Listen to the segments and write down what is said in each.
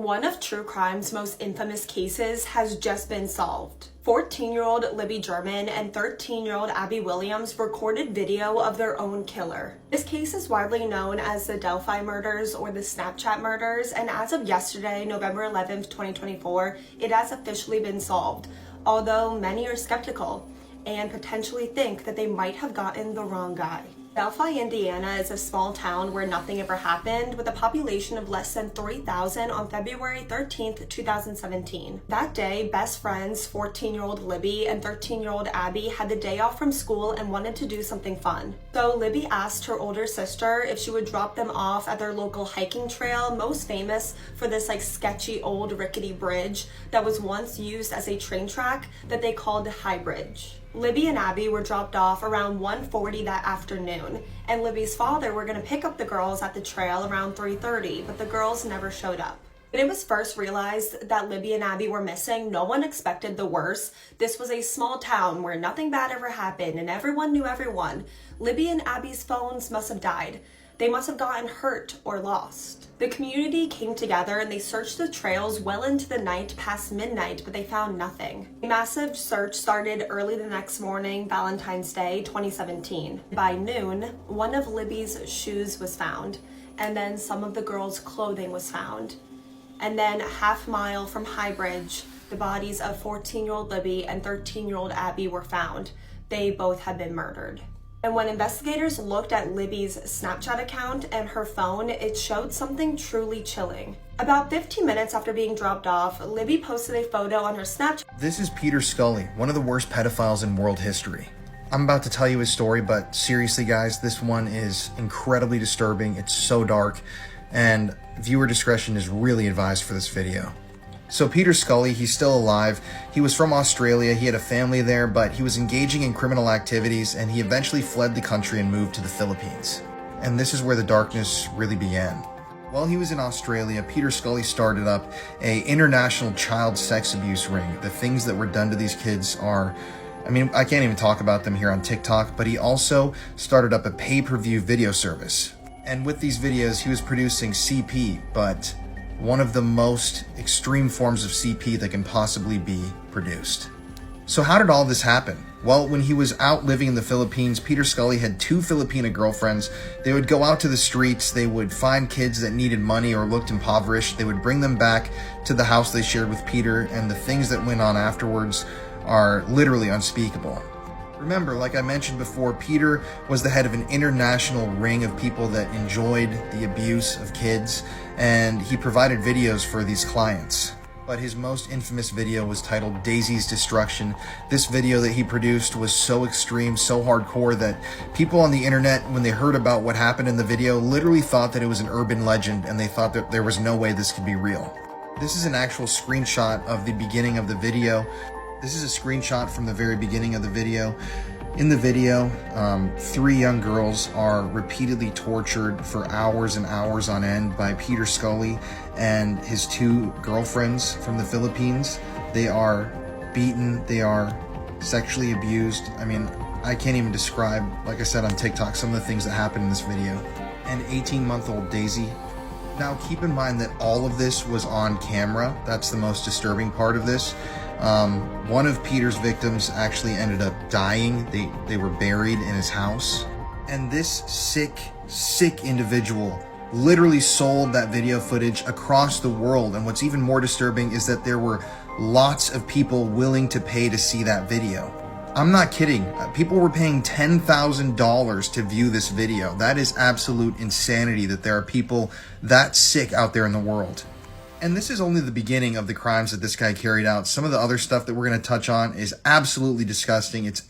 One of true crime's most infamous cases has just been solved. 14-year-old Libby German and 13-year-old Abby Williams recorded video of their own killer. This case is widely known as the Delphi murders or the Snapchat murders, and as of yesterday, November 11th, 2024, it has officially been solved, although many are skeptical and potentially think that they might have gotten the wrong guy. Delphi, Indiana is a small town where nothing ever happened, with a population of less than 3,000 on February 13th, 2017. That day, best friends 14-year-old Libby and 13-year-old Abby had the day off from school and wanted to do something fun. So Libby asked her older sister if she would drop them off at their local hiking trail, most famous for this sketchy old rickety bridge that was once used as a train track that they called High Bridge. Libby and Abby were dropped off around 1:40 that afternoon, and Libby's father were going to pick up the girls at the trail around 3:30, but the girls never showed up. When it was first realized that Libby and Abby were missing, no one expected the worst. This was a small town where nothing bad ever happened and everyone knew everyone. Libby and Abby's phones must have died. They must have gotten hurt or lost. The community came together and they searched the trails well into the night past midnight, but they found nothing. A massive search started early the next morning, Valentine's Day, 2017. By noon, one of Libby's shoes was found, and then some of the girls' clothing was found. And then a half-mile from High Bridge, the bodies of 14-year-old Libby and 13-year-old Abby were found. They both had been murdered. And when investigators looked at Libby's Snapchat account and her phone, it showed something truly chilling. About 15 minutes after being dropped off, Libby posted a photo on her Snapchat. This is Peter Scully, one of the worst pedophiles in world history. I'm about to tell you his story, but seriously guys, this one is incredibly disturbing. It's so dark, and viewer discretion is really advised for this video. So Peter Scully, he's still alive. He was from Australia, he had a family there, but he was engaging in criminal activities and he eventually fled the country and moved to the Philippines. And this is where the darkness really began. While he was in Australia, Peter Scully started up an international child sex abuse ring. The things that were done to these kids are, I can't even talk about them here on TikTok, but he also started up a pay-per-view video service. And with these videos, he was producing CP, but one of the most extreme forms of CP that can possibly be produced. So how did all this happen? Well, when he was out living in the Philippines, Peter Scully had 2 Filipina girlfriends. They would go out to the streets, they would find kids that needed money or looked impoverished, they would bring them back to the house they shared with Peter, and the things that went on afterwards are literally unspeakable. Remember, like I mentioned before, Peter was the head of an international ring of people that enjoyed the abuse of kids, and he provided videos for these clients. But his most infamous video was titled Daisy's Destruction. This video that he produced was so extreme, so hardcore, that people on the internet, when they heard about what happened in the video, literally thought that it was an urban legend, and they thought that there was no way this could be real. This is an actual screenshot of the beginning of the video. This is a screenshot from the very beginning of the video. In the video, 3 young girls are repeatedly tortured for hours and hours on end by Peter Scully and his 2 girlfriends from the Philippines. They are beaten, they are sexually abused. I can't even describe, like I said on TikTok, some of the things that happened in this video. And 18-month-old Daisy. Now keep in mind that all of this was on camera. That's the most disturbing part of this. One of Peter's victims actually ended up dying. They were buried in his house. And this sick individual literally sold that video footage across the world. And what's even more disturbing is that there were lots of people willing to pay to see that video. I'm not kidding. People were paying $10,000 to view this video. That is absolute insanity that there are people that sick out there in the world. And this is only the beginning of the crimes that this guy carried out. Some of the other stuff that we're going to touch on is absolutely disgusting. It's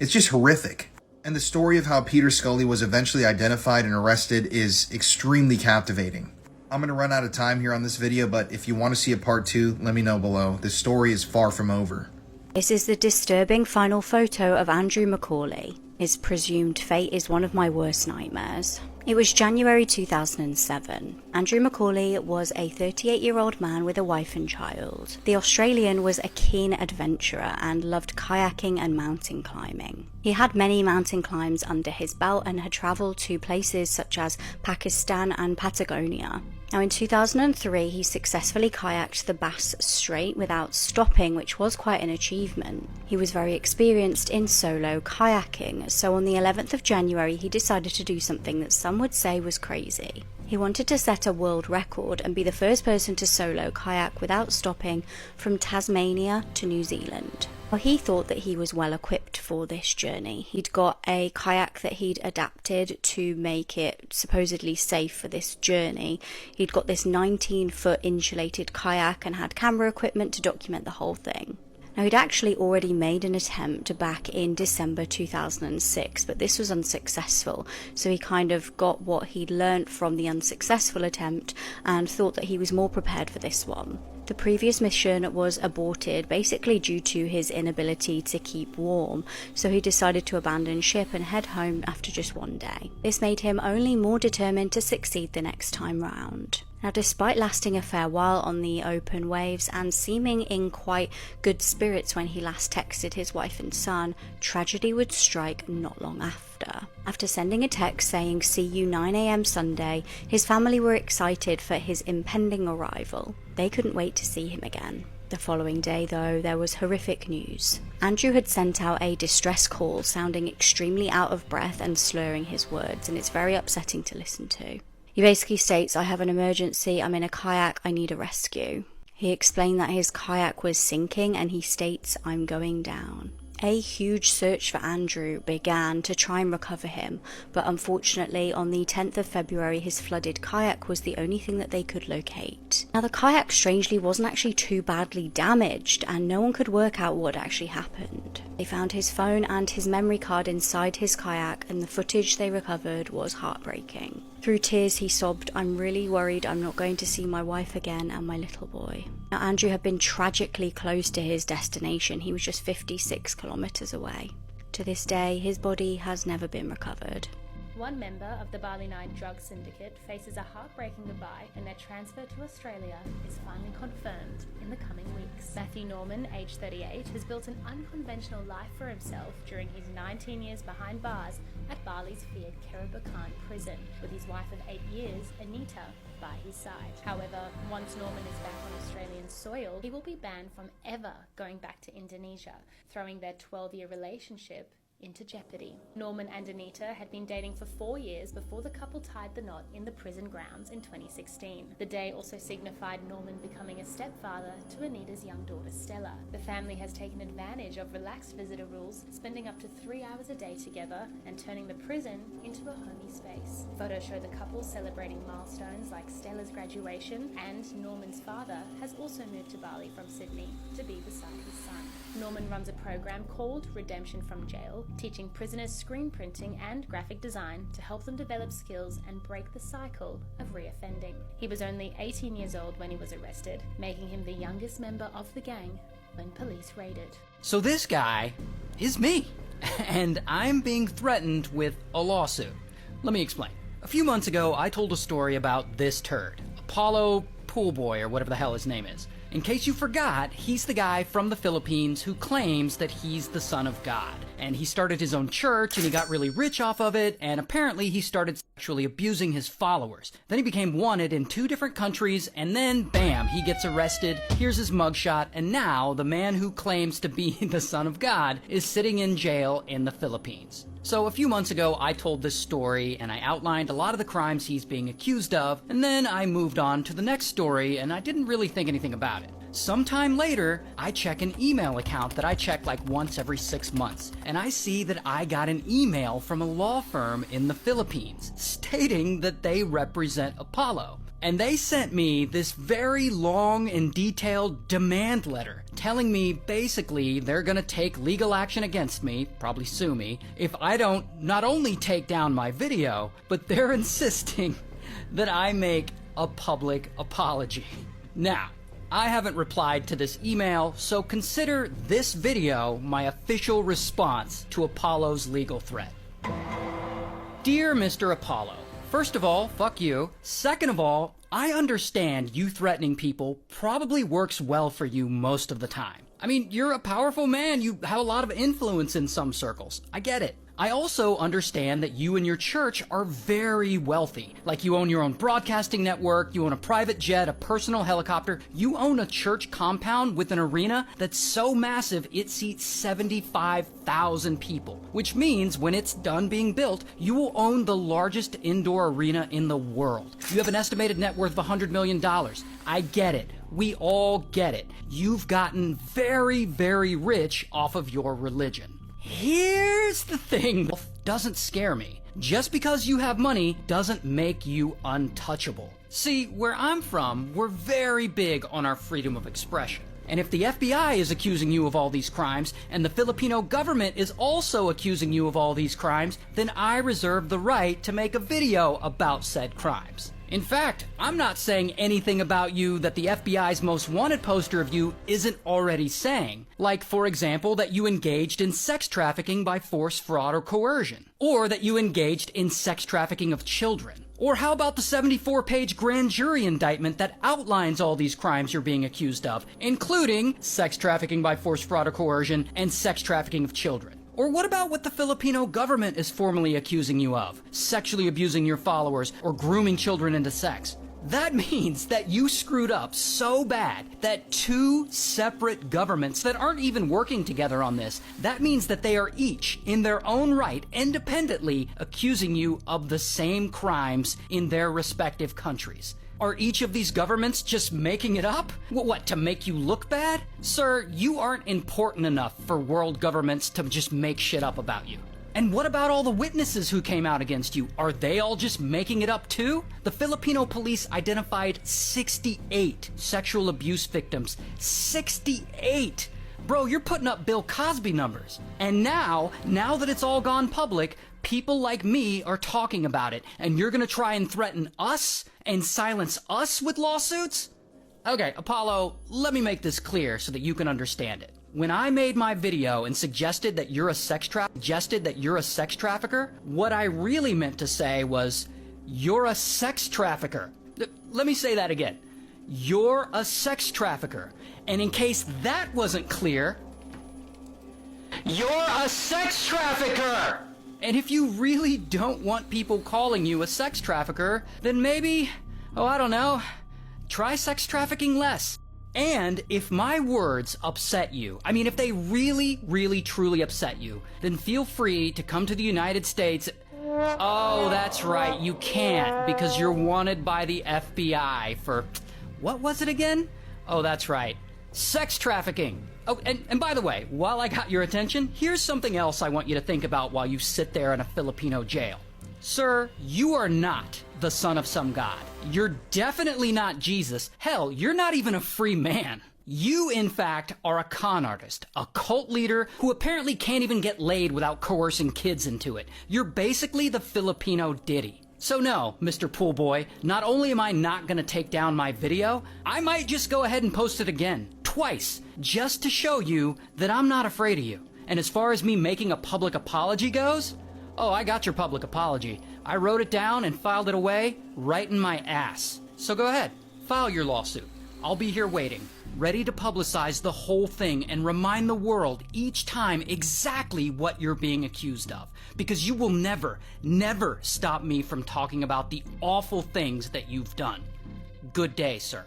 just horrific. And the story of how Peter Scully was eventually identified and arrested is extremely captivating. I'm going to run out of time here on this video, but if you want to see a part 2, let me know below. This story is far from over. This is the disturbing final photo of Andrew McCauley. His presumed fate is one of my worst nightmares. It was January 2007. Andrew McCauley was a 38-year-old man with a wife and child. The Australian was a keen adventurer and loved kayaking and mountain climbing. He had many mountain climbs under his belt and had travelled to places such as Pakistan and Patagonia. Now in 2003, he successfully kayaked the Bass Strait without stopping, which was quite an achievement. He was very experienced in solo kayaking, so on the 11th of January he decided to do something that some would say was crazy. He wanted to set a world record and be the first person to solo kayak without stopping from Tasmania to New Zealand. Well, he thought that he was well equipped for this journey. He'd got a kayak that he'd adapted to make it supposedly safe for this journey. He'd got this 19-foot insulated kayak and had camera equipment to document the whole thing. Now, he'd actually already made an attempt back in December 2006, but this was unsuccessful, so he kind of got what he'd learnt from the unsuccessful attempt and thought that he was more prepared for this one. The previous mission was aborted, basically due to his inability to keep warm, so he decided to abandon ship and head home after just one day. This made him only more determined to succeed the next time round. Now, despite lasting a fair while on the open waves and seeming in quite good spirits when he last texted his wife and son, tragedy would strike not long after. After sending a text saying "see you 9 a.m. Sunday," his family were excited for his impending arrival. They couldn't wait to see him again. The following day, though, there was horrific news. Andrew had sent out a distress call sounding extremely out of breath and slurring his words, and it's very upsetting to listen to. He basically states, "I have an emergency, I'm in a kayak, I need a rescue." He explained that his kayak was sinking and he states, "I'm going down." A huge search for Andrew began to try and recover him, but unfortunately on the 10th of February his flooded kayak was the only thing that they could locate. Now, the kayak strangely wasn't actually too badly damaged and no one could work out what actually happened. They found his phone and his memory card inside his kayak, and the footage they recovered was heartbreaking. Through tears he sobbed, "I'm really worried I'm not going to see my wife again and my little boy." Now, Andrew had been tragically close to his destination. He was just 56 kilometers away. To this day, his body has never been recovered. One member of the Bali 9 drug syndicate faces a heartbreaking goodbye, and their transfer to Australia is finally confirmed in the coming weeks. Matthew Norman, aged 38, has built an unconventional life for himself during his 19 years behind bars at Bali's feared Kerabakan prison, with his wife of 8 years, Anita, by his side. However, once Norman is back on Australian soil, he will be banned from ever going back to Indonesia, throwing their 12-year relationship into jeopardy. Norman and Anita had been dating for 4 years before the couple tied the knot in the prison grounds in 2016. The day also signified Norman becoming a stepfather to Anita's young daughter Stella. The family has taken advantage of relaxed visitor rules, spending up to 3 hours a day together and turning the prison into a homey space. Photos show the couple celebrating milestones like Stella's graduation, and Norman's father has also moved to Bali from Sydney to be beside his son. Norman runs a program called Redemption from Jail, teaching prisoners screen printing and graphic design to help them develop skills and break the cycle of reoffending. He was only 18 years old when he was arrested, making him the youngest member of the gang when police raided. So this guy is me, and I'm being threatened with a lawsuit. Let me explain. A few months ago, I told a story about this turd, Apollo Poolboy, or whatever the hell his name is. In case you forgot, he's the guy from the Philippines who claims that he's the son of God. And he started his own church, and he got really rich off of it, and apparently he started sexually abusing his followers. Then he became wanted in 2 different countries, and then bam, he gets arrested. Here's his mugshot, and now the man who claims to be the son of God is sitting in jail in the Philippines. So a few months ago, I told this story, and I outlined a lot of the crimes he's being accused of, and then I moved on to the next story, and I didn't really think anything about it. Sometime later, I check an email account that I check like once every 6 months, and I see that I got an email from a law firm in the Philippines stating that they represent Apollo. And they sent me this very long and detailed demand letter telling me basically they're gonna take legal action against me, probably sue me, if I don't not only take down my video, but they're insisting that I make a public apology. Now, I haven't replied to this email, so consider this video my official response to Apollo's legal threat. Dear Mr. Apollo, first of all, fuck you. Second of all, I understand you threatening people probably works well for you most of the time. I mean, you're a powerful man. You have a lot of influence in some circles. I get it. I also understand that you and your church are very wealthy. Like you own your own broadcasting network, you own a private jet, a personal helicopter. You own a church compound with an arena that's so massive it seats 75,000 people. Which means when it's done being built, you will own the largest indoor arena in the world. You have an estimated net worth of $100 million. I get it. We all get it. You've gotten very, very rich off of your religion. Here's the thing that doesn't scare me. Just because you have money doesn't make you untouchable. See, where I'm from, we're very big on our freedom of expression. And if the FBI is accusing you of all these crimes, and the Filipino government is also accusing you of all these crimes, then I reserve the right to make a video about said crimes. In fact, I'm not saying anything about you that the FBI's most wanted poster of you isn't already saying. Like, for example, that you engaged in sex trafficking by force, fraud, or coercion. Or that you engaged in sex trafficking of children. Or how about the 74-page grand jury indictment that outlines all these crimes you're being accused of, including sex trafficking by force, fraud, or coercion, and sex trafficking of children? Or what about what the Filipino government is formally accusing you of? Sexually abusing your followers or grooming children into sex. That means that you screwed up so bad that two separate governments that aren't even working together on this, that means that they are each, in their own right, independently accusing you of the same crimes in their respective countries. Are each of these governments just making it up? What, to make you look bad? Sir, you aren't important enough for world governments to just make shit up about you. And what about all the witnesses who came out against you? Are they all just making it up too? The Filipino police identified 68 sexual abuse victims. 68! Bro, you're putting up Bill Cosby numbers. And now that it's all gone public, people like me are talking about it, and you're gonna try and threaten us and silence us with lawsuits? Okay, Apollo, let me make this clear so that you can understand it. When I made my video and suggested that you're a sex trafficker, what I really meant to say was, you're a sex trafficker. Let me say that again. You're a sex trafficker. And in case that wasn't clear, you're a sex trafficker! And if you really don't want people calling you a sex trafficker, then maybe, I don't know, try sex trafficking less. And if my words upset you, if they really, really, truly upset you, then feel free to come to the United States. Oh, that's right, you can't, because you're wanted by the FBI for, what was it again? Oh, that's right, sex trafficking. Oh, and by the way, while I got your attention, here's something else I want you to think about while you sit there in a Filipino jail. Sir, you are not the son of some god. You're definitely not Jesus. Hell, you're not even a free man. You, in fact, are a con artist, a cult leader who apparently can't even get laid without coercing kids into it. You're basically the Filipino Diddy. So no, Mr. Pool Boy, not only am I not gonna take down my video, I might just go ahead and post it again, twice, just to show you that I'm not afraid of you. And as far as me making a public apology goes, oh, I got your public apology. I wrote it down and filed it away right in my ass. So go ahead, file your lawsuit. I'll be here waiting, ready to publicize the whole thing and remind the world each time exactly what you're being accused of. Because you will never, never stop me from talking about the awful things that you've done. Good day, sir.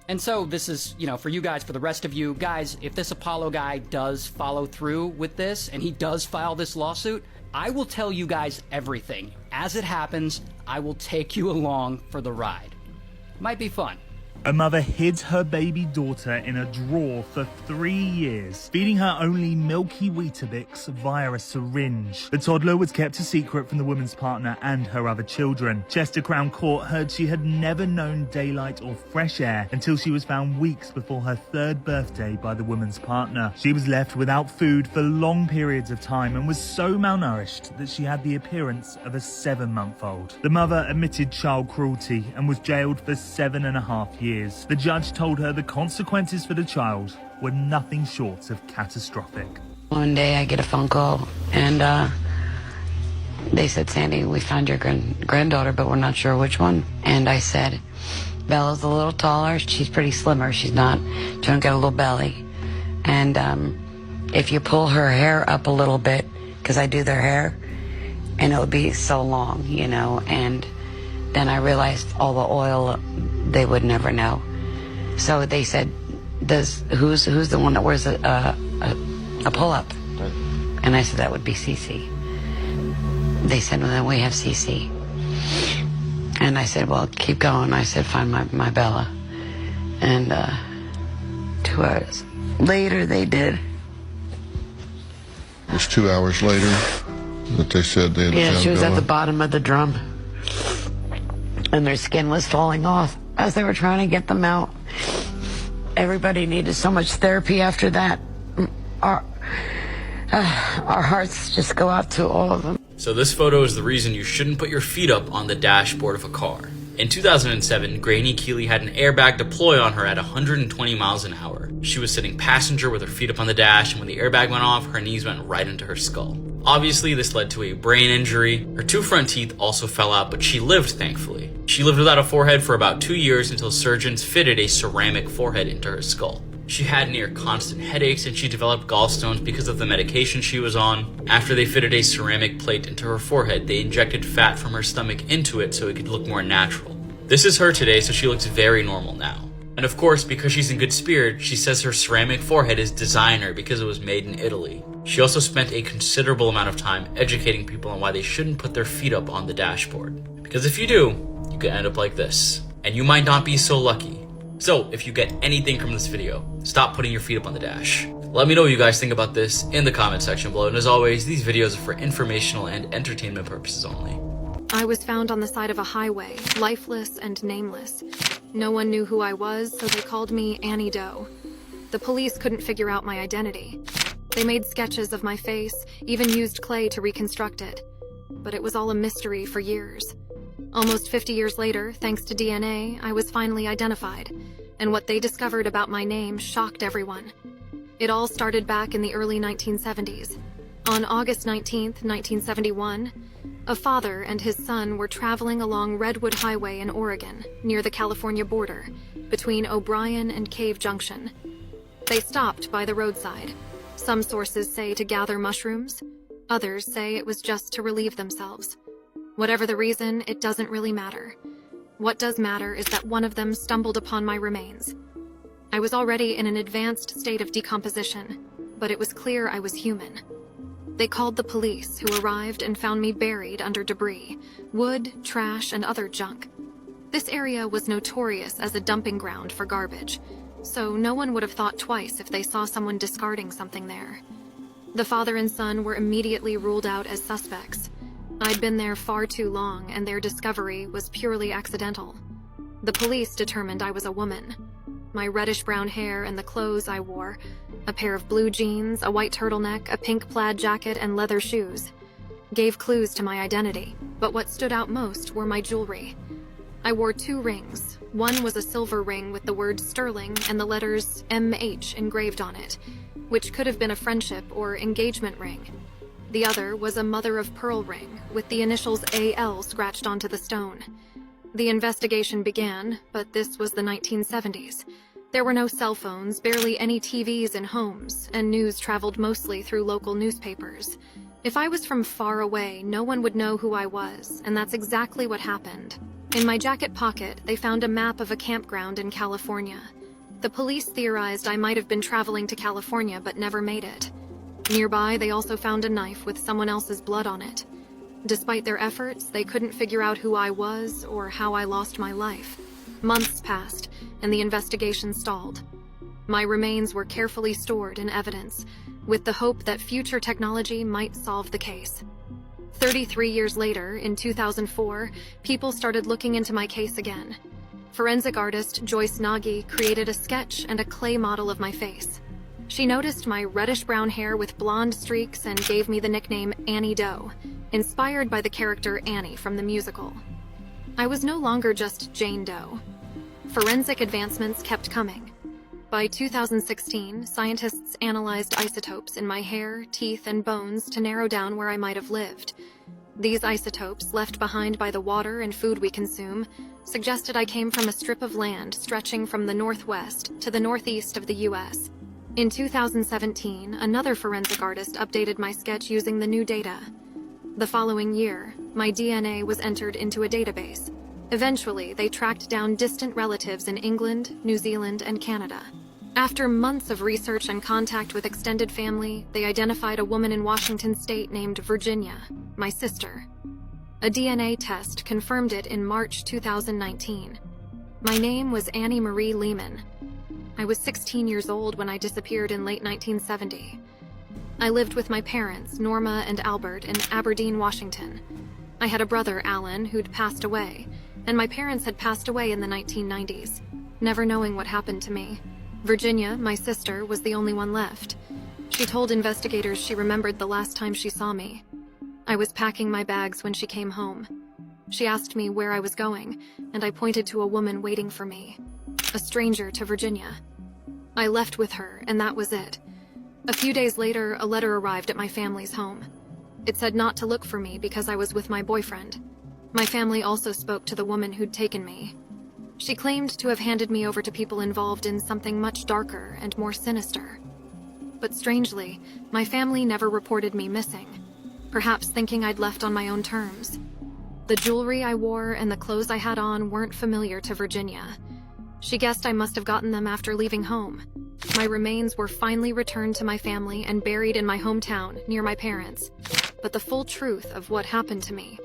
And so this is, for you guys, for the rest of you guys, if this Apollo guy does follow through with this and he does file this lawsuit, I will tell you guys everything. As it happens, I will take you along for the ride. Might be fun. A mother hid her baby daughter in a drawer for 3 years, feeding her only milky Weetabix via a syringe. The toddler was kept a secret from the woman's partner and her other children. Chester Crown Court heard she had never known daylight or fresh air until she was found weeks before her 3rd birthday by the woman's partner. She was left without food for long periods of time and was so malnourished that she had the appearance of a 7-month-old. The mother admitted child cruelty and was jailed for 7.5 years. The judge told her the consequences for the child were nothing short of catastrophic. One day I get a phone call and they said, Sandy, we found your granddaughter, but we're not sure which one. And I said, Bella's a little taller. She's pretty slimmer. She don't get a little belly. And if you pull her hair up a little bit, because I do their hair, and it would be so long, you know, and then I realized all the oil, they would never know. So they said, who's the one that wears a pull-up? And I said, that would be Cece. They said, well, then we have Cece. And I said, well, keep going. I said, find my Bella. And 2 hours later, they did. It was 2 hours later that they said they had found she was Bella. at the bottom of the drum. And their skin was falling off as they were trying to get them out. Everybody needed so much therapy after that. Our hearts just go out to all of them. So this photo is the reason you shouldn't put your feet up on the dashboard of a car. In 2007, Granny Keeley had an airbag deploy on her at 120 miles an hour. She was sitting passenger with her feet up on the dash, and when the airbag went off, her knees went right into her skull. Obviously, this led to a brain injury. Her 2 front teeth also fell out, but she lived, thankfully. She lived without a forehead for about 2 years until surgeons fitted a ceramic forehead into her skull. She had near constant headaches, and she developed gallstones because of the medication she was on. After they fitted a ceramic plate into her forehead, they injected fat from her stomach into it so it could look more natural. This is her today, so she looks very normal now. And of course, because she's in good spirit, she says her ceramic forehead is designer because it was made in Italy. She also spent a considerable amount of time educating people on why they shouldn't put their feet up on the dashboard. Because if you do, you could end up like this. And you might not be so lucky. So, if you get anything from this video, stop putting your feet up on the dash. Let me know what you guys think about this in the comment section below. And as always, these videos are for informational and entertainment purposes only. I was found on the side of a highway, lifeless and nameless. No one knew who I was, so they called me Annie Doe. The police couldn't figure out my identity. They made sketches of my face, even used clay to reconstruct it. But it was all a mystery for years. Almost 50 years later, thanks to DNA, I was finally identified, and what they discovered about my name shocked everyone. It all started back in the early 1970s. On August 19th, 1971, a father and his son were traveling along Redwood Highway in Oregon, near the California border, between O'Brien and Cave Junction. They stopped by the roadside. Some sources say to gather mushrooms, others say it was just to relieve themselves. Whatever the reason, it doesn't really matter. What does matter is that one of them stumbled upon my remains. I was already in an advanced state of decomposition, but it was clear I was human. They called the police, who arrived and found me buried under debris, wood, trash, and other junk. This area was notorious as a dumping ground for garbage, so no one would have thought twice if they saw someone discarding something there. The father and son were immediately ruled out as suspects. I'd been there far too long, and their discovery was purely accidental. The police determined I was a woman. My reddish-brown hair and the clothes I wore, a pair of blue jeans, a white turtleneck, a pink plaid jacket, and leather shoes, gave clues to my identity. But what stood out most were my jewelry. I wore 2 rings. One was a silver ring with the word Sterling and the letters MH engraved on it, which could have been a friendship or engagement ring. The other was a mother-of-pearl ring with the initials AL scratched onto the stone. The investigation began, but this was the 1970s. There were no cell phones, barely any TVs in homes, and news traveled mostly through local newspapers. If I was from far away, no one would know who I was, and that's exactly what happened. In my jacket pocket, they found a map of a campground in California. The police theorized I might have been traveling to California but never made it. Nearby, they also found a knife with someone else's blood on it. Despite their efforts, they couldn't figure out who I was or how I lost my life. Months passed, and the investigation stalled. My remains were carefully stored in evidence, with the hope that future technology might solve the case. 33 years later, in 2004, people started looking into my case again. Forensic artist Joyce Nagy created a sketch and a clay model of my face. She noticed my reddish-brown hair with blonde streaks and gave me the nickname Annie Doe, inspired by the character Annie from the musical. I was no longer just Jane Doe. Forensic advancements kept coming. By 2016, scientists analyzed isotopes in my hair, teeth, and bones to narrow down where I might have lived. These isotopes, left behind by the water and food we consume, suggested I came from a strip of land stretching from the northwest to the northeast of the U.S. In 2017, another forensic artist updated my sketch using the new data. The following year, my DNA was entered into a database. Eventually, they tracked down distant relatives in England, New Zealand, and Canada. After months of research and contact with extended family, they identified a woman in Washington state named Virginia, my sister. A DNA test confirmed it in March 2019. My name was Annie Marie Lehman. I was 16 years old when I disappeared in late 1970. I lived with my parents, Norma and Albert, in Aberdeen, Washington. I had a brother, Alan, who'd passed away, and my parents had passed away in the 1990s, never knowing what happened to me. Virginia, my sister, was the only one left. She told investigators she remembered the last time she saw me. I was packing my bags when she came home. She asked me where I was going, and I pointed to a woman waiting for me, a stranger to Virginia. I left with her, and that was it. A few days later, a letter arrived at my family's home. It said not to look for me because I was with my boyfriend. My family also spoke to the woman who'd taken me. She claimed to have handed me over to people involved in something much darker and more sinister. But strangely, my family never reported me missing, perhaps thinking I'd left on my own terms. The jewelry I wore and the clothes I had on weren't familiar to Virginia. She guessed I must have gotten them after leaving home. My remains were finally returned to my family and buried in my hometown near my parents. But the full truth of what happened to me,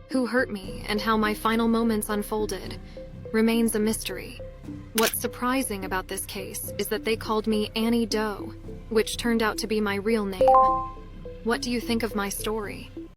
who hurt me, and how my final moments unfolded remains a mystery. What's surprising about this case is that they called me Annie Doe, which turned out to be my real name. What do you think of my story?